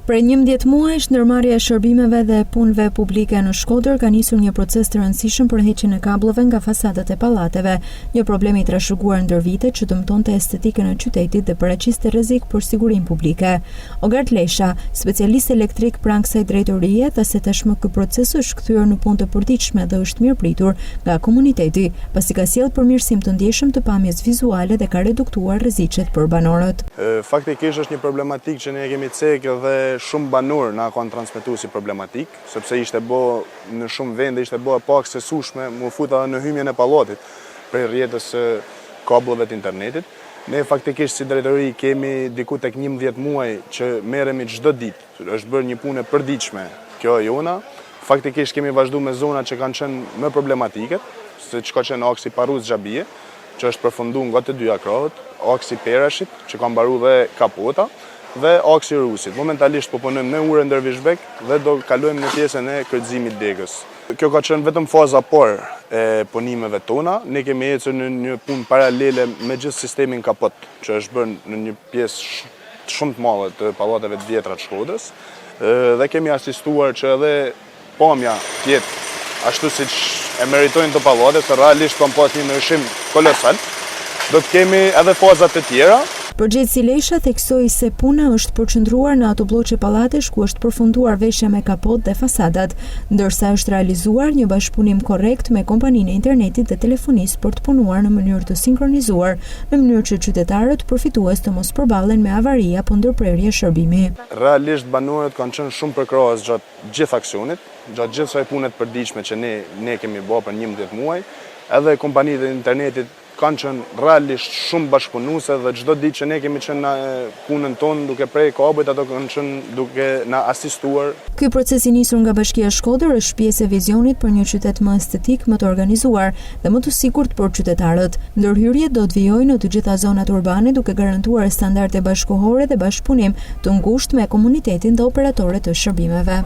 Për 11 muajsh, ndërmarrja e shërbimeve dhe punëve publike në Shkodër ka nisur një proces të rëndësishëm për heqjen e kablove nga fasadat e pallateve, një problem i trashëguar ndër vite që dëmtonte estetikën e qytetit dhe paraqiste rrezik për sigurinë publike. Ogart Lesha, specialist elektrik pranë kësaj drejtorie, tha se tashmë ky proces është kthyer në punë të përditshme dhe është mirëpritur nga komuniteti, pasi ka sjellë përmirësim të ndjeshëm të pamjes vizuale dhe ka reduktuar rreziqet për banorët. Faktikisht është një problematikë që ne kemi cekë dhe shumë banor na kanë transmetuar si problematik, sepse ishte bë në shumë vende ishte bë pak sesueshme mu futa në hymjen e pallatit për rrjetës së kablove të internetit. Ne faktikisht si drejtori kemi diku tek 11 muaj që merremi çdo ditë. Është bërë një punë e përditshme kjo jona. Faktikisht kemi vazhduar me zona që kanë qenë më problematike, siç ka qenë aksi Parruz Xhabie, që është përfunduar nga të dy akrahët, aksi Perashit, që ka mbaruar dhe kapota, dhe aksi Rusit. Momentalisht po punojmë në urën Dervishbek dhe do kalojmë në pjesën e kryqëzimit Degës. Kjo ka qenë vetëm faza parë e punimeve tona. Ne kemi ecur në një punë paralele me gjithë sistemin kapot, që është bërë në një pjesë shumë të madhe të pallateve të vjetra të Shkodrës, dhe kemi asistuar që edhe pamja tjetë ashtu siç e meritojnë të pallate, se realisht kanë pas një ndryshim kolosal. Do të kemi edhe fazat të tjera. Përgjithësi Lesha theksoi se puna është përqendruar në ato bloqe pallatesh ku është përfunduar veshja me kapot dhe fasadat, ndërsa është realizuar një bashkëpunim korrekt me kompaninë e internetit dhe telefonisë për të punuar në mënyrë të sinkronizuar, në mënyrë që qytetarët përfitues të mos përballen me avaria apo ndërprerje shërbimi. Realisht banorët kanë qenë shumë përkrahas gjatë gjithë aksionit, gjatë gjithë kësaj pune të përditshme që ne kemi bërë për 11 muaj, edhe kompanitë e internetit kanë qenë realisht shumë bashkëpunuese dhe çdo ditë që ne kemi qenë në punën tonë duke prej kabujt, ato kanë qenë duke na asistuar. Ky proces i nisur nga Bashkia e Shkodër është pjesë e vizionit për një qytet më estetik, më të organizuar dhe më të sigurt për qytetarët. Ndërhyrjet do të vijojnë në të gjitha zonat urbane duke garantuar standarde bashkëkohore dhe bashkëpunim të ngushtë me komunitetin dhe operatorët e shërbimeve.